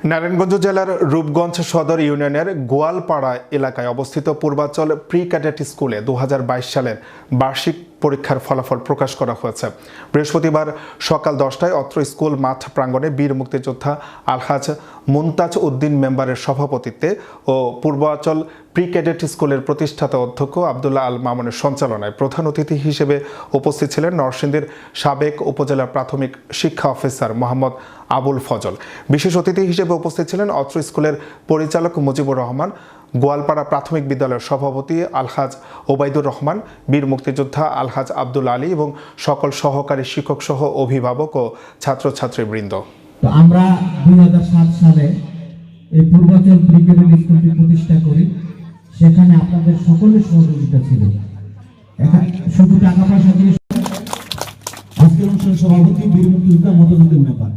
নারায়ণগঞ্জ জেলার রূপগঞ্জ সদর ইউনিয়নের গোয়ালপাড়া এলাকায় অবস্থিত পূর্বাচল প্রি ক্যাডেট স্কুলে 2022 সালের বার্ষিক পরীক্ষার ফলাফল প্রকাশ করা হয়েছে। বৃহস্পতিবার সকাল 10টায় অত্র স্কুল মাঠ প্রাঙ্গণে বীর মুক্তিযোদ্ধা আলহাজ মুনতাজ উদ্দিন মেম্বারের সভাপতিত্বে ও পূর্বাচল প্রি ক্যাডেট স্কুলের প্রতিষ্ঠাতা অধ্যক্ষ আবদুল্লাহ আল মামুনের সঞ্চালনায় প্রধান অতিথি হিসেবে উপস্থিত ছিলেন নরসিংদীর সাবেক উপজেলা প্রাথমিক শিক্ষা অফিসার মোহাম্মদ আবুল ফজল। বিশেষ অতিথি হিসেবে উপস্থিত ছিলেন অত্র স্কুলের পরিচালক মুজিবুর রহমান, গোয়ালপাড়া প্রাথমিক বিদ্যালয়ের সভাপতি আলহাজ ওবায়দুর রহমান, বীর মুক্তিযোদ্ধা আলহাজ আব্দুল আলী এবং সকল সহকারী শিক্ষক সহ অভিভাবক ও ছাত্রছাত্রীবৃন্দ। আমরা 2007 সালে এই পূর্বাচল প্রি ক্যাডেট স্কুলটি প্রতিষ্ঠা করি। সেখানে আপনাদের সকলের সহযোগিতা ছিল। শুধু টাকা পয়সা দিয়ে আজকের অনুষ্ঠানের সভাপতি বীর মুক্তিযোদ্ধা মতজুদ্দিন মেম্বার।